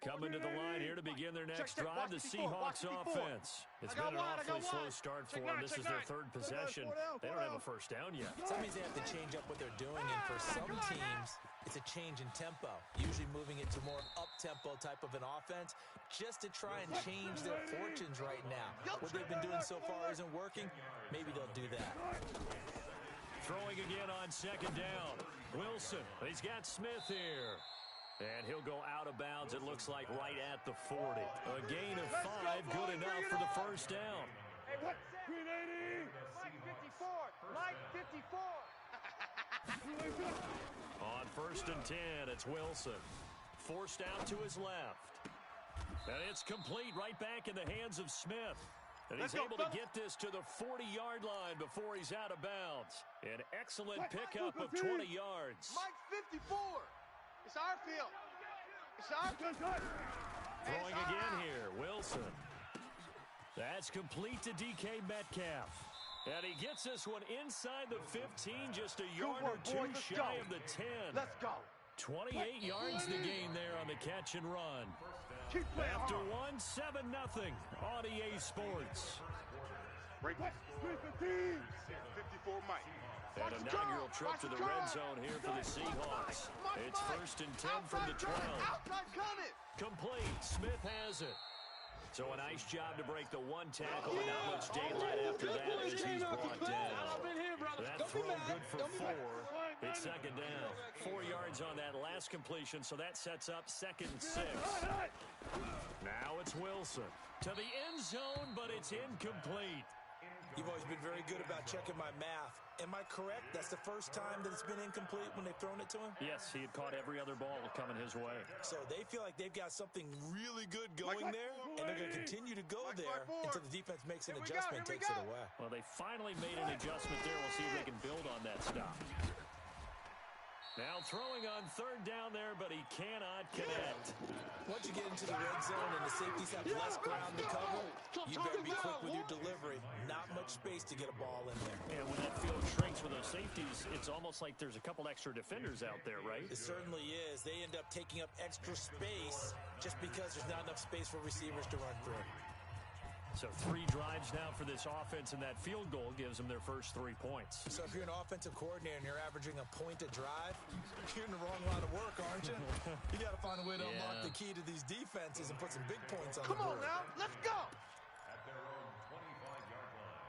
Coming to the line here to begin their next drive, the Seahawks offense. It's been an awfully slow start for them. This is their third possession. They don't have a first down yet. That means they have to change up what they're doing, and for some teams, it's a change in tempo, usually moving it to more up-tempo type of an offense just to try and change their fortunes right now. What they've been doing so far isn't working. Maybe they'll do that. Throwing again on second down. Wilson, he's got Smith here. And he'll go out of bounds, it looks like, right at the 40. A gain of 5, good enough for the first down. Hey, what's that? 380. Mike 54. On first and 10, it's Wilson. Forced out to his left. And it's complete right back in the hands of Smith. And he's able to get this to the 40-yard line before he's out of bounds. An excellent pickup of 20 yards. Mike 54. It's our field. It's our field. Throwing again here, Wilson. That's complete to DK Metcalf. And he gets this one inside the 15, just a yard or two shy of the 10. Let's go. 28 yards the gain there on the catch and run. After 1, 7-0 on EA Sports. Break 54 Mike. An inaugural trip to the red zone here for the Seahawks. It's first and 10 from the 12. Complete. Smith has it. So a nice job to break the one tackle, and not much daylight after that as he's brought down. That throw good for 4. It's second down. 4 yards on that last completion, so that sets up second and 6. Now it's Wilson to the end zone, but it's incomplete. You've always been very good about checking my math. Am I correct? That's the first time that it's been incomplete when they've thrown it to him? Yes, he had caught every other ball coming his way. So they feel like they've got something really good going there, and they're going to continue to go there until the defense makes an adjustment and takes it away. Well, they finally made an adjustment there. We'll see if they can build on that stop. Now throwing on third down there, but he cannot connect. Once you get into the red zone and the safeties have less ground to cover, you better be quick with your delivery. Not much space to get a ball in there. And when that field shrinks with those safeties, it's almost like there's a couple extra defenders out there, right? It certainly is. They end up taking up extra space just because there's not enough space for receivers to run through. So 3 drives now for this offense, and that field goal gives them their first 3 points. So if you're an offensive coordinator and you're averaging a point a drive, you're in the wrong line of work, aren't you? You got to find a way to unlock the key to these defenses and put some big points on the board. Come on now, let's go. At their own 25-yard line.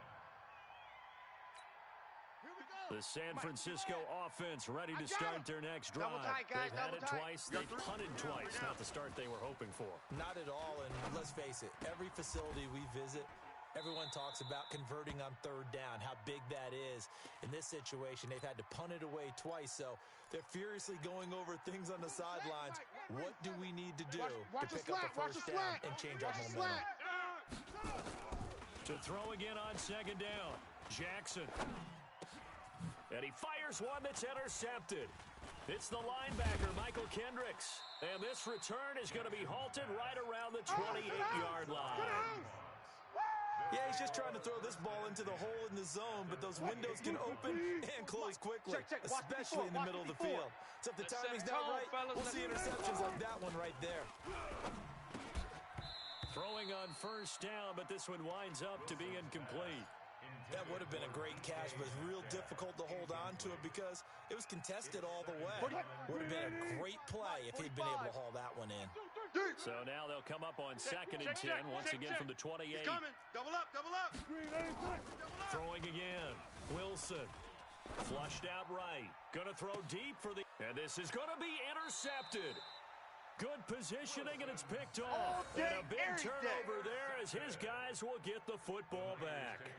The San Francisco offense ready to start their next drive. They've had it twice. They've punted twice. Not the start they were hoping for. Not at all, and let's face it, every facility we visit, everyone talks about converting on third down, how big that is. In this situation, they've had to punt it away twice, so they're furiously going over things on the sidelines. What do we need to do to pick up the first down and change our momentum? To throw again on second down, Jackson. And he fires one that's intercepted. It's the linebacker, Michael Kendricks. And this return is going to be halted right around the 28-yard line. Yeah, he's just trying to throw this ball into the hole in the zone, but those windows can open and close quickly, especially in the middle of the field. So if the timing's not right, we'll see interceptions like that one right there. Throwing on first down, but this one winds up to be incomplete. That would have been a great catch, but it's real difficult to hold on to it because it was contested all the way. Would have been a great play if he'd been able to haul that one in. So now they'll come up on second and 10, once again from the 28. He's coming. Double up, double up. Throwing again. Wilson. Flushed out right. Going to throw deep for the... And this is going to be intercepted. Good positioning, and it's picked off. And a big turnover there as his guys will get the football back.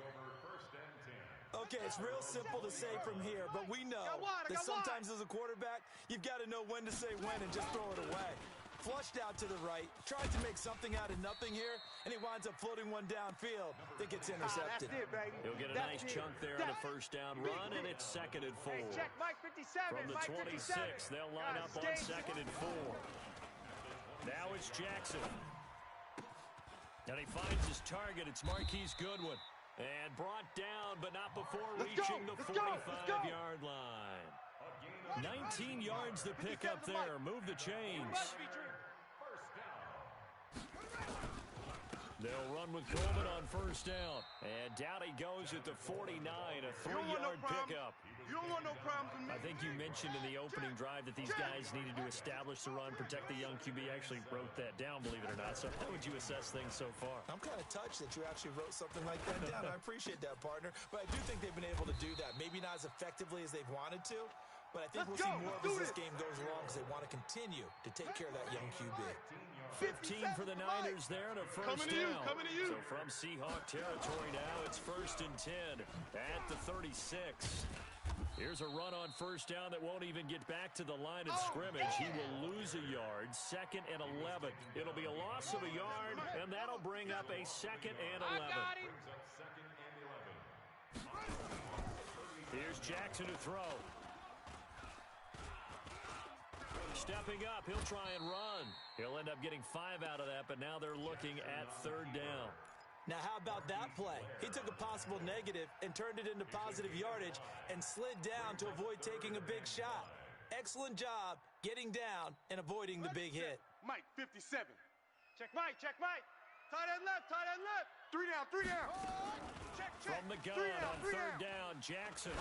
Okay, it's real simple to say from here, but we know that sometimes as a quarterback, you've got to know when to say when and just throw it away. Flushed out to the right, tries to make something out of nothing here, and he winds up floating one downfield that gets intercepted. That's it, baby. He'll get a nice chunk there on the first down run, and it's second and 4. Hey, check Mike 57. From the 26, they'll line up on second and 4. Now it's Jackson. And he finds his target. It's Marquise Goodwin. And brought down, but not before reaching the 45-yard line. 19 yards to pick up there. Move the chains. They'll run with Coleman on first down. And down he goes at the 49, a 3-yard pickup. You don't want no problems with me. I think you mentioned in the opening drive that these guys needed to establish the run, protect the young QB. Actually wrote that down, believe it or not. So how would you assess things so far? I'm kind of touched that you actually wrote something like that down. I appreciate that, partner. But I do think they've been able to do that. Maybe not as effectively as they've wanted to, but I think we'll see more of as this game goes along because they want to continue to take care of that young QB. 15 for the Niners there and a first down. Coming to you. So from Seahawk territory now, it's 1st and 10 at the 36. Here's a run on first down that won't even get back to the line of scrimmage. He will lose a yard, 2nd and 11. It'll be a loss of a yard, and that'll bring up a 2nd and 11. Here's Jackson to throw. Stepping up, he'll try and run. He'll end up getting 5 out of that, but now they're looking at 3rd down. Now, how about that play? He took a possible negative and turned it into positive yardage and slid down to avoid taking a big shot. Excellent job getting down and avoiding the big hit. Mike, 57. Check Mike, check Mike. Tight end left, tight end left. 3 down, 3 down. Check. From the gun on 3rd down, Jackson.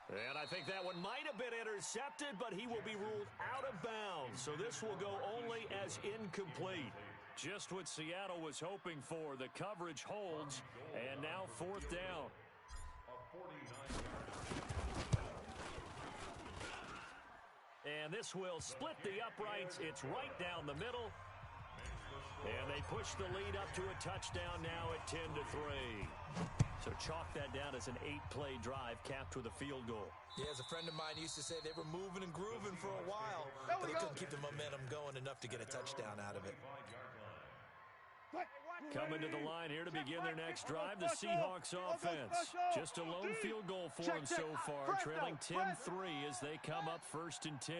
And I think that one might have been intercepted, but he will be ruled out of bounds. So this will go only as incomplete. Just what Seattle was hoping for. The coverage holds, and now 4th down. And this will split the uprights. It's right down the middle. And they push the lead up to a touchdown now at 10-3. So chalk that down as an 8-play drive capped with a field goal. Yeah, as a friend of mine used to say, they were moving and grooving for a while, but they couldn't keep the momentum going enough to get a touchdown out of it. Coming to the line here to begin their next drive, the Seahawks offense. Just a lone field goal for them so far, trailing 10-3 as they come up 1st and 10.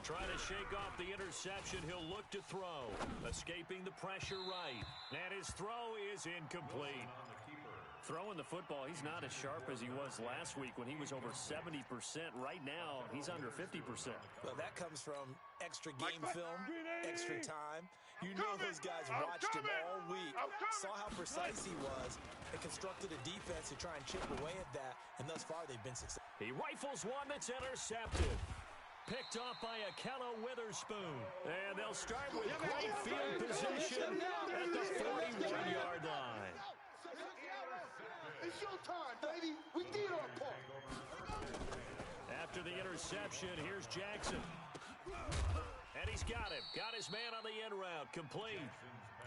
Trying to shake off the interception, he'll look to throw. Escaping the pressure right. And his throw is incomplete. Throwing the football, he's not as sharp as he was last week when he was over 70%. Right now, he's under 50%. Well, that comes from extra game film, extra time. You know those guys watched him all week, saw how precise he was, and constructed a defense to try and chip away at that, and thus far they've been successful. He rifles one that's intercepted. Picked off by Akello Witherspoon. And they'll start with great field position at the 41-yard line. It's your time, baby. We did our part. After the interception, here's Jackson. And he's got him. Got his man on the end route. Complete.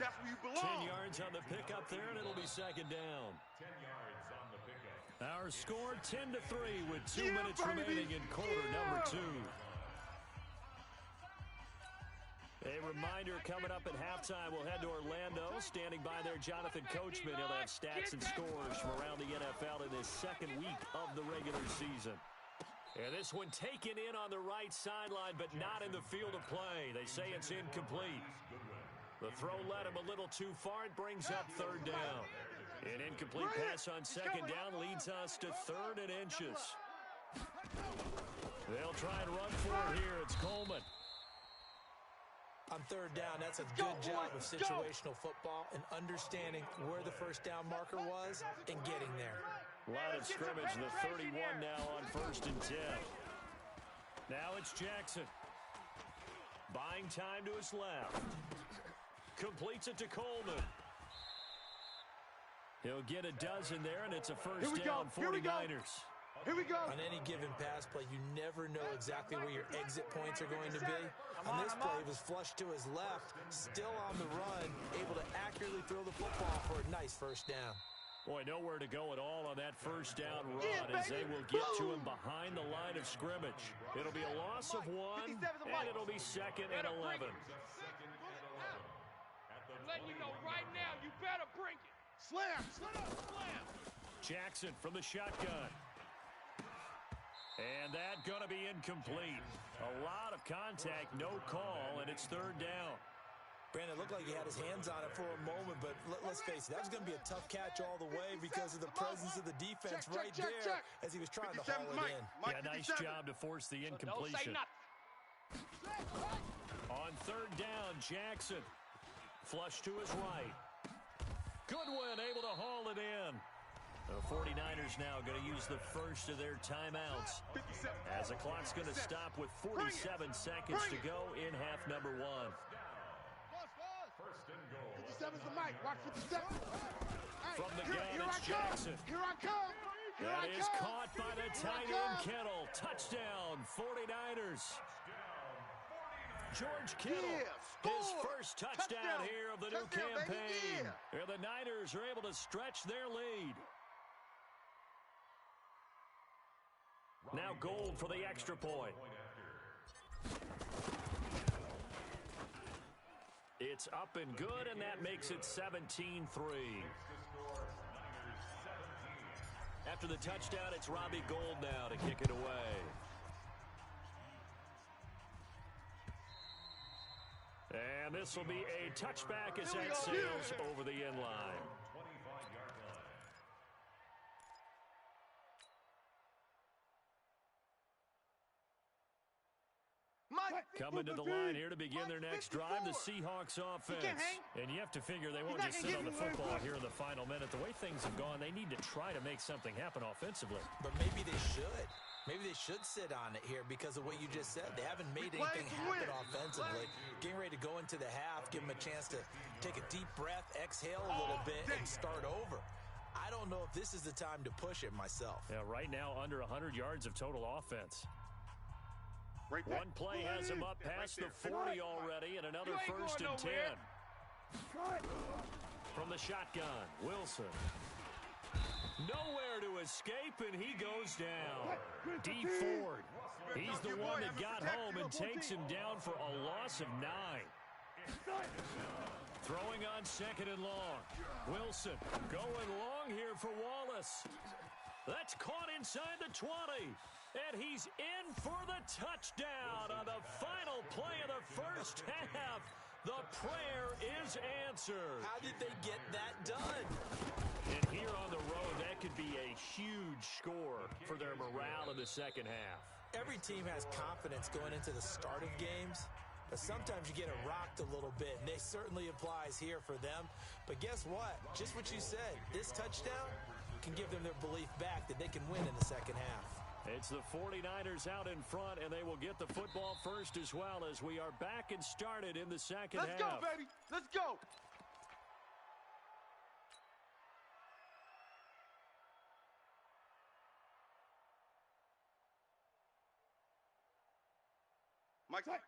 That's where you belong. 10 yards on the pickup there, and it'll be 2nd down. 10 yards on the pickup. Our score 10-3 with 2 minutes remaining in quarter number 2. A reminder coming up at halftime, we'll head to Orlando. Standing by there, Jonathan Coachman. He'll have stats and scores from around the NFL in his 2nd week of the regular season. And this one taken in on the right sideline, but not in the field of play. They say it's incomplete. The throw led him a little too far. It brings up 3rd down. An incomplete pass on 2nd down leads us to 3rd and inches. They'll try and run for it here. It's Coleman. On 3rd down, that's a good job of situational football and understanding where the first down marker was and getting there. Line of scrimmage, the 31 now on 1st and 10. Now it's Jackson. Buying time to his left. Completes it to Coleman. He'll get a dozen there, and it's a first down, 49ers. Here we go. On any given pass play, you never know exactly where your exit points are going to be. On this play, he was flushed to his left, still on the run, able to accurately throw the football for a nice first down. Boy, nowhere to go at all on that first down run as they will get to him behind the line of scrimmage. It'll be a loss of 1, and it'll be 2nd and 11. Letting you know right now, you better bring it. Slam, slam. Jackson from the shotgun. And that going to be incomplete. A lot of contact, no call, and it's 3rd down. Brandon, it looked like he had his hands on it for a moment, but let's face it, that was going to be a tough catch all the way because of the presence of the defense right there as he was trying to haul it in. Yeah, nice job to force the incompletion. On third down, Jackson. Flush to his right. Goodwin able to haul it in. The 49ers now going to use the first of their timeouts as the clock's going to stop with 47 seconds to go in half number one. 57's the mic. Watch 57. From the gun, it's Jackson. Here I come. That is caught by the tight end Kittle. Touchdown, 49ers. George Kittle, his first touchdown here of the new campaign. And the Niners are able to stretch their lead. Now Gold for the extra point. It's up and good, and that makes it 17-3. After the touchdown, it's Robbie Gould now to kick it away. And this will be a touchback as that sails over the end line. Coming to the line here to begin their next drive, the Seahawks offense. And you have to figure they won't just sit on the football here in the final minute. The way things have gone, they need to try to make something happen offensively. But maybe they should. Maybe they should sit on it here because of what you just said. They haven't made anything happen offensively. Getting ready to go into the half, give them a chance to take a deep breath, exhale a little bit, and start over. I don't know if this is the time to push it myself. Yeah, right now under 100 yards of total offense. One play has him up past the 40 already, and another first and 10. From the shotgun, Wilson. Nowhere to escape, and he goes down. D. Ford. He's the one that got home and takes him down for a loss of 9. Throwing on second and long. Wilson going long here for Wallace. That's caught inside the 20. And he's in for the touchdown on the final play of the first half. The prayer is answered. How did they get that done? And here on the road, that could be a huge score for their morale in the second half. Every team has confidence going into the start of games, but sometimes you get it rocked a little bit, and it certainly applies here for them. But guess what? Just what you said, this touchdown can give them their belief back that they can win in the second half. It's the 49ers out in front, and they will get the football first as well as we are back and started in the second half. Let's go, baby. Let's go.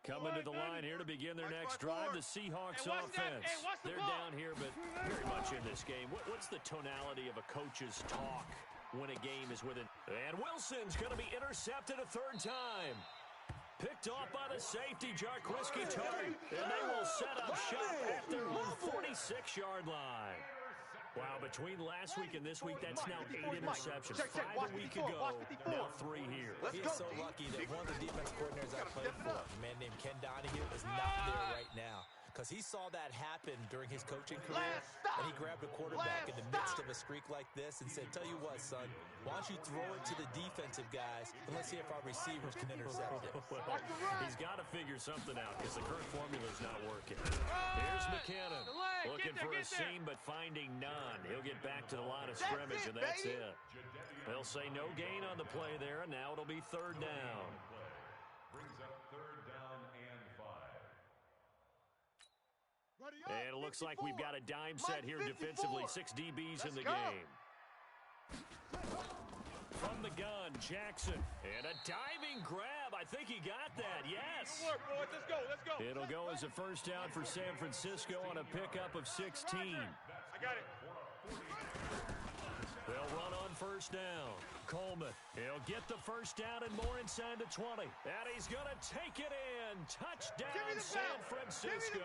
Coming to the line here to begin their next drive, the Seahawks offense. They're down here, but very much in this game. What's the tonality of a coach's talk when a game is within? And Wilson's going to be intercepted a third time. Picked off by the safety, Jarquiski Tart. And they will set up shop at their own 46-yard line. Wow, between last week and this week, that's now 8 interceptions. 5 a week ago, now 3 here. He is so lucky that one of the defense coordinators I played for, a man named Ken Donahue, is not there right now. Because he saw that happen during his coaching career, and he grabbed a quarterback in the midst of a streak like this and said, tell you what, son, why don't you throw it to the defensive guys, and let's see if our receivers can intercept it. Well, he's got to figure something out because the current formula is not working. Here's McKinnon looking for a seam but finding none. He'll get back to the line of scrimmage, and that's it. They'll say no gain on the play there, and now it'll be third down. Brings up third down and 5. And it looks like we've got a dime set here defensively. 6 DBs in the game. From the gun, Jackson. And a diving grab. I think he got that. Yes. Good work, boys. Let's go. Let's go. It'll go as a first down for San Francisco on a pickup of 16. I got it. They'll run on first down. Coleman, he'll get the first down and more inside the 20. And he's going to take it in. Touchdown, San Francisco.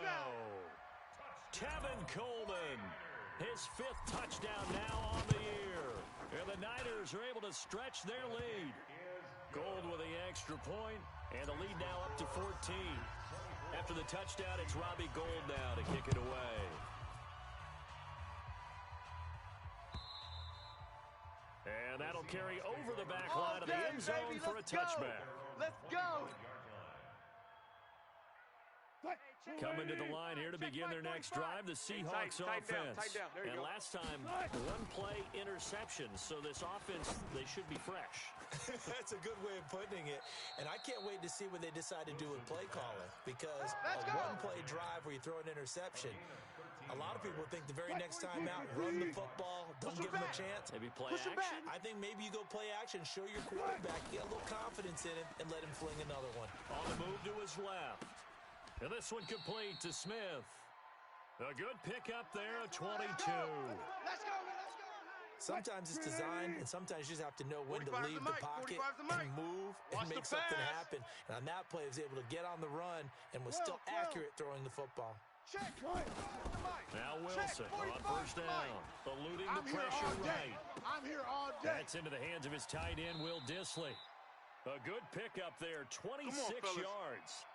Tevin Coleman, his 5th touchdown now on the year. And the Niners are able to stretch their lead. Gold with the extra point, and the lead now up to 14. After the touchdown, it's Robbie Gould now to kick it away. And that'll carry over the back line of the end zone for a touchback. Let's go. Coming to the line here to begin their next drive, the Seahawks offense. And last time, one-play interception, so this offense, they should be fresh. That's a good way of putting it. And I can't wait to see what they decide to do with play calling, because a one-play drive where you throw an interception, a lot of people think the very next time out, run the football, don't give them a chance. Maybe play action? I think maybe you go play action, show your quarterback, get a little confidence in him, and let him fling another one. On the move to his left. And this one complete to Smith. A good pickup there at 22. Let's go. Sometimes it's designed, and sometimes you just have to know when to leave the pocket and move and make something happen. And on that play, he was able to get on the run and was still accurate throwing the football. Now Wilson on first down, eluding the pressure right. I'm here all day. That's into the hands of his tight end, Will Dissly. A good pickup there, 26 yards.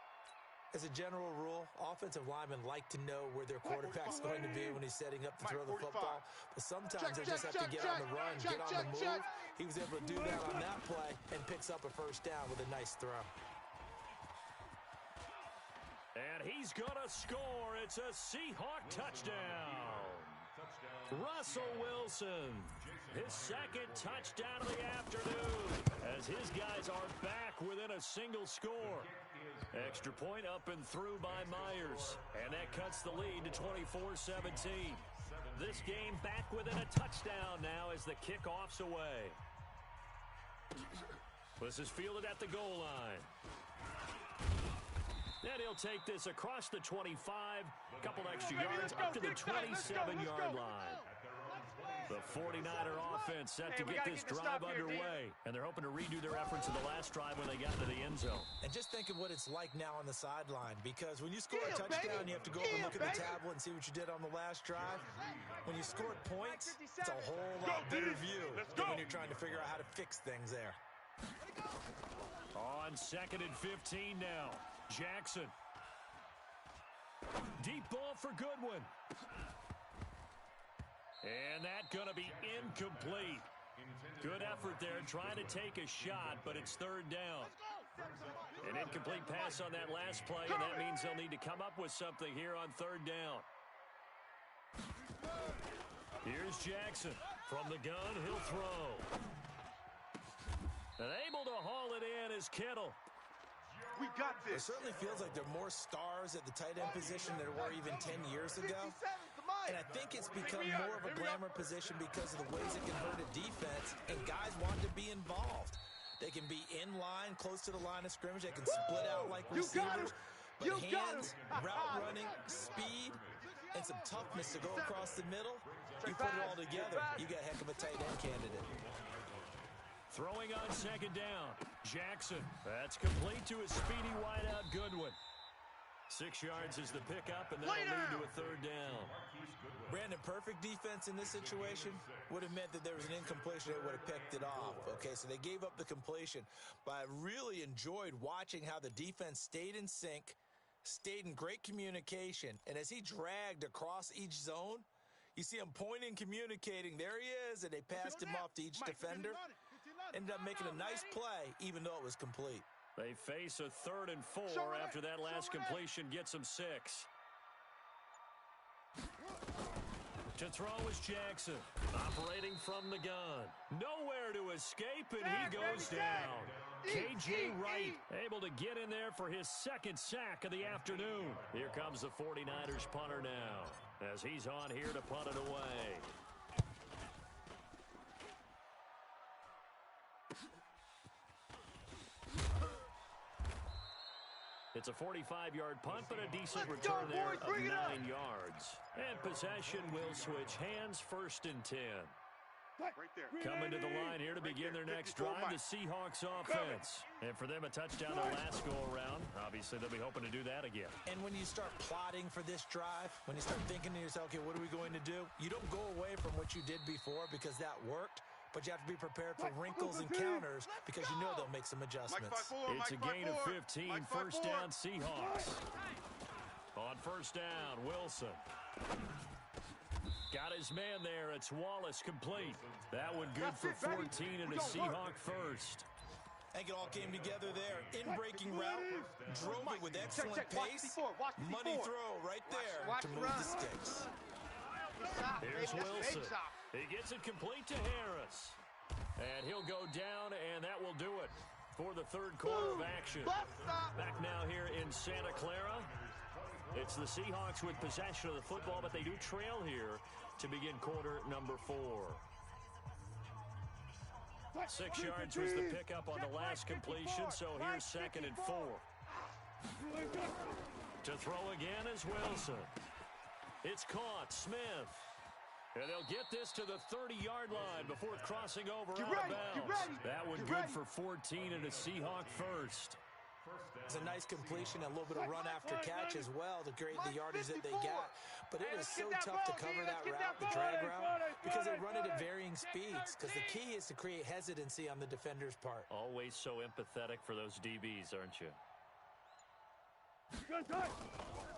As a general rule, offensive linemen like to know where their quarterback's going to be when he's setting up to throw the football. But sometimes they just have to get on the run, get on the move. He was able to do that on that play and picks up a first down with a nice throw. And he's going to score. It's a Seahawk touchdown. Russell Wilson, his second touchdown of the afternoon, as his guys are back within a single score. Extra point up and through by Myers, and that cuts the lead to 24-17. This game back within a touchdown now as the kickoff's away. This is fielded at the goal line. And he'll take this across the 25, a couple extra yards up to the 27-yard line. The 49er offense set to get this drive underway, and they're hoping to redo their efforts in the last drive when they got into the end zone. And just think of what it's like now on the sideline, because when you score a touchdown, you have to go over and look at the tablet and see what you did on the last drive. When you scored points, it's a whole lot better view than when you're trying to figure out how to fix things there. On 2nd and 15 now. Jackson. Deep ball for Goodwin. And that going to be incomplete. Good effort there trying to take a shot, but it's third down. An incomplete pass on that last play, and that means they'll need to come up with something here on third down. Here's Jackson. From the gun, he'll throw. And able to haul it in is Kittle. We got this. It certainly feels like there are more stars at the tight end position than there were even 10 years ago. And I think it's become more of a glamour position because of the ways it can hurt a defense, and guys want to be involved. They can be in line, close to the line of scrimmage. They can split out like receivers. But hands, route running, speed, and some toughness to go across the middle, you put it all together, you got a heck of a tight end candidate. Throwing on second down. Jackson. That's complete to his speedy wideout Goodwin. 6 yards is the pickup, and that'll lead to a third down. Brandon, perfect defense in this situation would have meant that there was an incompletion. They would have picked it off. Okay, so they gave up the completion. But I really enjoyed watching how the defense stayed in sync, stayed in great communication, and as he dragged across each zone, you see him pointing, communicating. There he is, and they passed him off to each defender. Ended up making a nice play, even though it was complete. They face a 3rd and 4 after that last completion gets them 6. To throw is Jackson, operating from the gun. Nowhere to escape, and he goes down. K.J. Wright able to get in there for his 2nd sack of the afternoon. Here comes the 49ers punter now, as he's on here to punt it away. It's a 45-yard punt, but a decent return there of 9 yards. And possession will switch hands, 1st and 10. Right there. Coming to the line here to begin their next drive, the Seahawks offense. And for them, a touchdown their last go-around. Obviously, they'll be hoping to do that again. And when you start plotting for this drive, when you start thinking to yourself, okay, what are we going to do? You don't go away from what you did before because that worked. But you have to be prepared for wrinkles and counters because you know they'll make some adjustments. It's a gain of 15, first down Seahawks. On first down, Wilson. Got his man there. It's Wallace complete. That one good for 14 and a Seahawk first. I think it all came together there. In-breaking route, drove it with excellent pace. Money throw right there to move the sticks. Here's Wilson. He gets it complete to Harris. And he'll go down, and that will do it for the third quarter of action. Back now here in Santa Clara. It's the Seahawks with possession of the football, but they do trail here to begin quarter number 4. 6 yards was the pickup on the last completion, so here's 2nd and 4. To throw again is Wilson. It's caught. Smith. And they'll get this to the 30-yard line before crossing over out of bounds. That one good for 14 and a Seahawk first. It's a nice completion, a little bit of run after catch as well to create the yardage that they got. But it is so tough to cover that route, the drag route, because they run it at varying speeds. Because the key is to create hesitancy on the defender's part. Always so empathetic for those DBs, aren't you?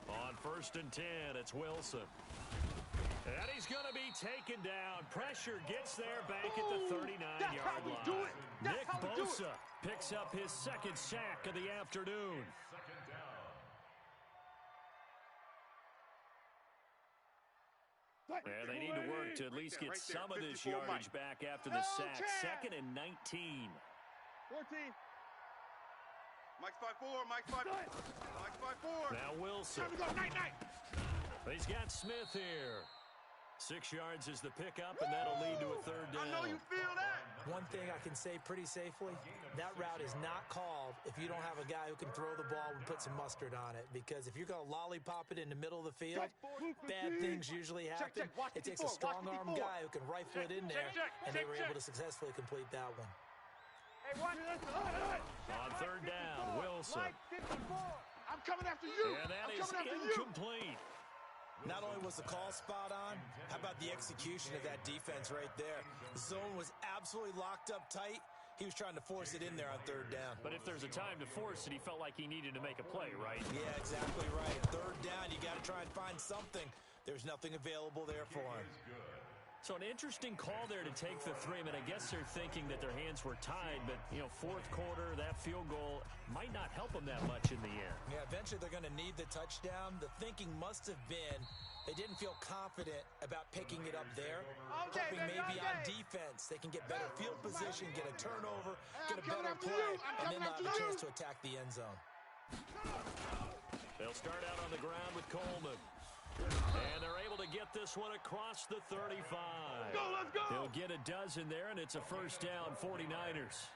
On 1st and 10, it's Wilson. And he's going to be taken down. Pressure gets there back at the 39-yard line. Nick Bosa picks up his 2nd sack of the afternoon. And they need to work to at least get some of this yardage back after the sack. 2nd and 19. 14. Mike's 5-4. Mike's 5-4. Mike's 5-4. Now Wilson. He's got Smith here. 6 yards is the pickup, and that'll lead to a 3rd down. I know you feel that. One thing I can say pretty safely, that route is not called if you don't have a guy who can throw the ball and put some mustard on it. Because if you're going to lollipop it in the middle of the field, bad things usually happen. It takes a strong-arm guy who can rifle it in there, and they were able to successfully complete that one. On 3rd down, Wilson. I'm coming after you. And that is incomplete. Not only was the call spot on, how about the execution of that defense right there? The zone was absolutely locked up tight. He was trying to force it in there on 3rd down. But if there's a time to force it, he felt like he needed to make a play, right? Yeah, exactly right. 3rd down, you got to try and find something. There's nothing available there for him. So an interesting call there to take the 3. I mean, I guess they're thinking that their hands were tied, but, 4th quarter, that field goal might not help them that much in the end. Yeah, eventually they're going to need the touchdown. The thinking must have been they didn't feel confident about picking it up there. Hoping maybe on defense they can get better field position, get a turnover, get a better play, and then they'll have a chance to attack the end zone. They'll start out on the ground with Coleman. And they're able to get this one across the 35. Let's go! He'll get a dozen there, and it's a 1st down, 49ers.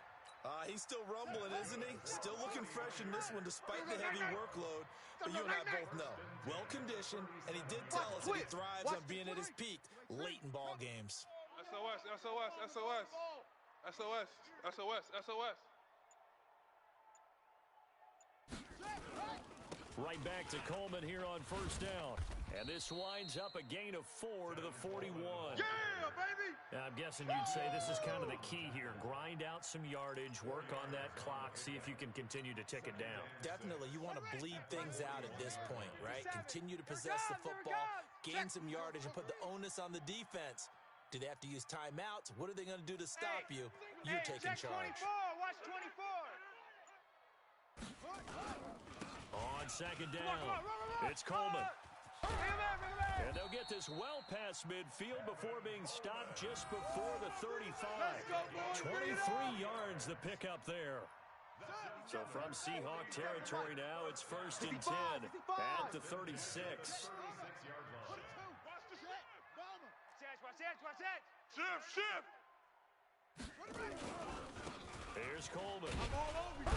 He's still rumbling, isn't he? Still looking fresh in this one despite the heavy workload. But you and I both know, well-conditioned, and he did tell us that he thrives on being at his peak late in ball games. SOS, SOS, SOS. SOS, SOS, SOS. Right back to Coleman here on 1st down. And this winds up a gain of 4 to the 41. Yeah, baby! I'm guessing you'd say this is kind of the key here. Grind out some yardage, work on that clock, see if you can continue to tick it down. Definitely. You want to bleed things out at this point, right? Continue to possess the football, gain some yardage, and put the onus on the defense. Do they have to use timeouts? What are they going to do to stop you? You're taking charge. 24. Watch 24. On 2nd down, it's Coleman. And they'll get this well past midfield before being stopped just before the 35. 23 yards the pickup there. So from Seahawk territory now, it's 1st and 10 at the 36. Watch that. Shift. Here's Coleman. I'm all over you.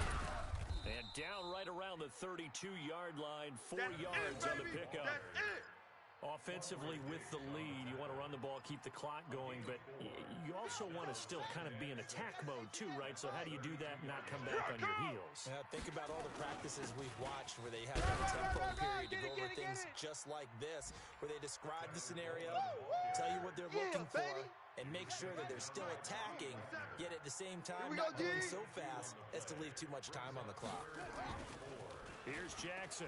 And down right around the 32-yard line, 4 yards on the pickup. That's it. Offensively with the lead, you want to run the ball, keep the clock going, but you also want to still kind of be in attack mode too, right? So how do you do that and not come back on your heels? Yeah, think about all the practices we've watched where they have that tempo period to go over things just like this, where they describe the scenario, tell you what they're looking for, and make sure that they're still attacking, yet at the same time not going so fast as to leave too much time on the clock. Here's Jackson.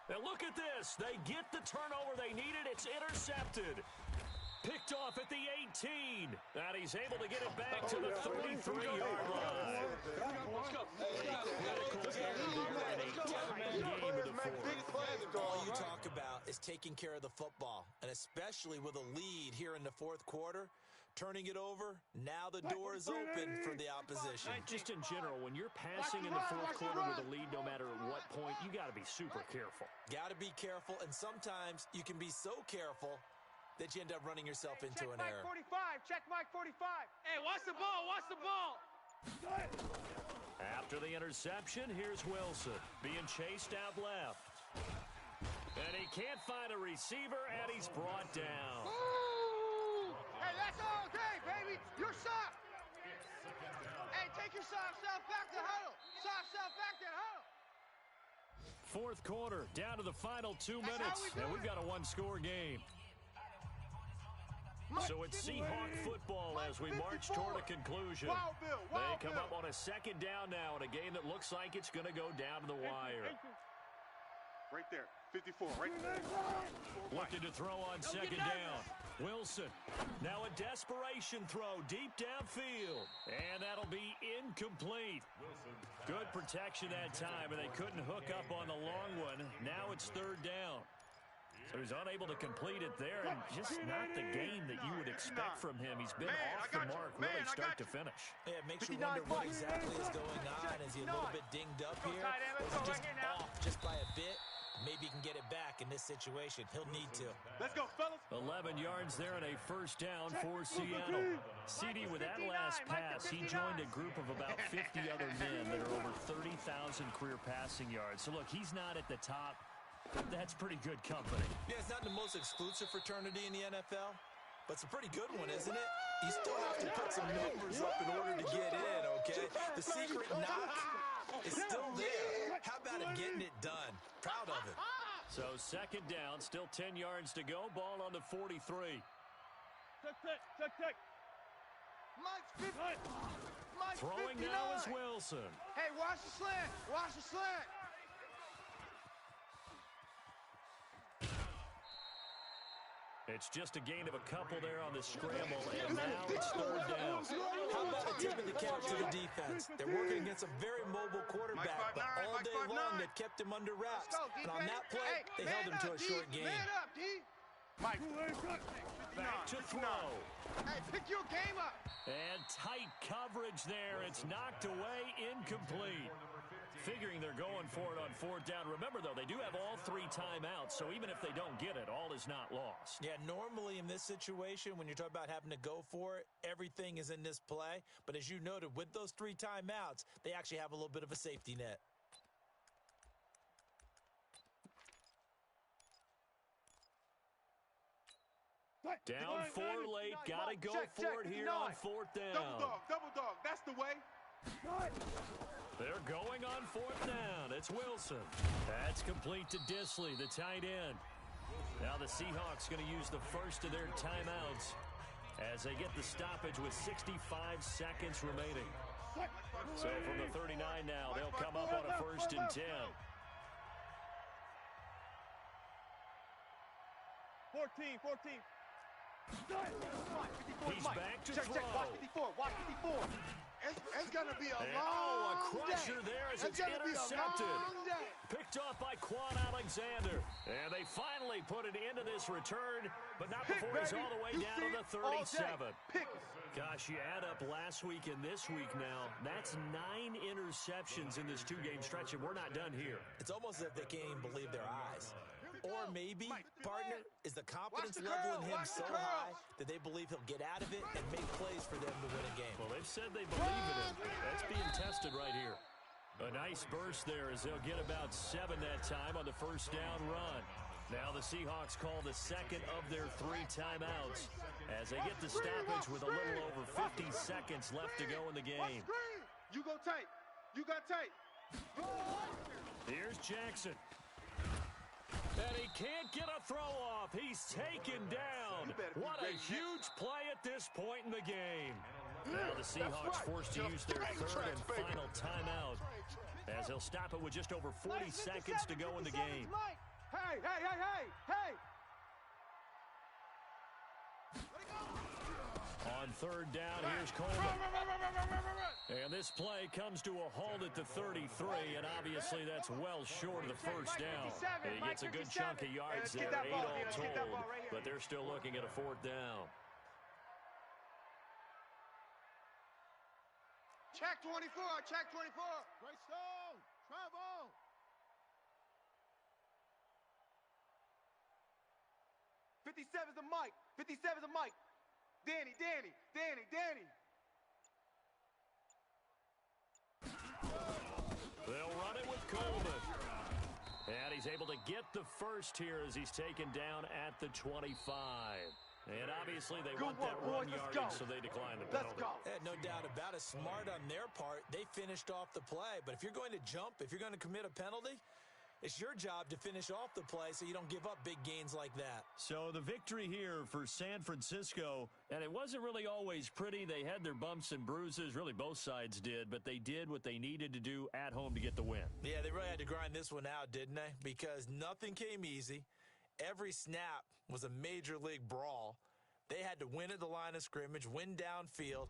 Now look at this. They get the turnover they needed. It's intercepted. Picked off at the 18. And he's able to get it back to the 35. 43-yard line. All you talk about is taking care of the football, and especially with a lead here in the fourth quarter, turning it over, now the door is open for the opposition. Just in general, when you're passing in the fourth quarter with a lead, no matter at what point, you got to be super careful. Got to be careful, and sometimes you can be so careful that you end up running yourself into an error. Check Mike 45. Hey, watch the ball. Watch the ball. After the interception, here's Wilson being chased out left. And he can't find a receiver, and he's brought down. Ooh. Hey, that's all day, baby. Your sock. Hey, take your socks out back to huddle. Socks out back to huddle. Fourth quarter, down to the final 2 minutes, and we've got a one-score game. So it's Seahawk football as we march toward a conclusion. They come up on a second down now in a game that looks like it's going to go down to the wire. Right there, 54, right there. Looking to throw on second down. Wilson, now a desperation throw deep downfield. And that'll be incomplete. Good protection that time, and they couldn't hook up on the long one. Now it's third down. So he's unable to complete it there, and just not the game that you would expect from him. He's been off the mark really start to finish. Yeah, it makes you wonder what exactly is going on. Is he a little bit dinged up here? Or is he just off just by a bit? Maybe he can get it back in this situation. He'll need to. Let's go, fellas. 11 yards there and a first down for Seattle. CD, with that last pass, he joined a group of about 50 other men that are over 30,000 career passing yards. So, look, he's not at the top. That's pretty good company. Yeah, it's not the most exclusive fraternity in the NFL, but it's a pretty good one, isn't it? You still have to put some numbers up in order to get in, okay? The secret knock is still there. How about it getting it done? Proud of it. So second down, still 10 yards to go. Ball on the 43. Check. Mike's 50. Mike's Throwing 59. now is Wilson. Hey, watch the slant. Watch the slant. It's just a gain of a couple there on the scramble, and now it's third down. How about a tip of the cap to the defense? They're working against a very mobile quarterback, but all day long they've kept him under wraps. And on that play, they held him to a short game. Man up, D. Mike. Back to throw. Hey, pick your game up. And tight coverage there. It's knocked away, incomplete. Figuring they're going for it on fourth down. Remember, though, they do have all three timeouts, so even if they don't get it, all is not lost. Yeah, normally in this situation, when you're talking about having to go for it, everything is in this play. But as you noted, with those three timeouts, they actually have a little bit of a safety net. Down four late, got to go for it here on fourth down. Double dog, that's the way. They're going on fourth down. It's Wilson. That's complete to Disley, the tight end. Now the Seahawks going to use the first of their timeouts as they get the stoppage with 65 seconds remaining. So from the 39 now, they'll come up on a first and 10. 14. He's back to throw. Watch 54. It's going to be a long a crusher day. there as it's intercepted. Picked off by Quan Alexander. And they finally put it into this return, but not before he's all the way down to the 37. Gosh, you add up last week and this week now, that's 9 interceptions in this two-game stretch, and we're not done here. It's almost as if they can't even believe their eyes. Or maybe, partner, is the confidence level in him so high that they believe he'll get out of it and make plays for them to win a game. Well, they've said they believe in him. That's being tested right here. A nice burst there as they'll get about 7 that time on the first down run. Now the Seahawks call the second of their 3 timeouts as they get the stoppage with a little over 50 seconds left to go in the game. You go tight. You got tight. Here's Jackson. And he can't get a throw off. He's taken down. What a huge play at this point in the game. Now the Seahawks forced to use their third and final timeout as they'll stop it with just over 40 seconds to go in the game. Hey! On third down, here's Coleman. And this play comes to a halt at the 33, and obviously that's well short of the first down. He gets a good chunk of yards there, 8 all told, but they're still looking at a 4th down. Check 24, check 24. Great stone. Travel. '57's a Mike. 57's a Mike. Danny. They'll run it with Coleman. And he's able to get the first here as he's taken down at the 25. And obviously they want that run yardage, so they decline the penalty. No doubt about it. Smart on their part. They finished off the play. But if you're going to jump, if you're going to commit a penalty, it's your job to finish off the play so you don't give up big gains like that. So the victory here for San Francisco, and it wasn't really always pretty. They had their bumps and bruises. Really, both sides did, but they did what they needed to do at home to get the win. Yeah, they really had to grind this one out, didn't they? Because nothing came easy. Every snap was a major league brawl. They had to win at the line of scrimmage, win downfield.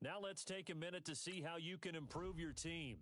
Now let's take a minute to see how you can improve your team.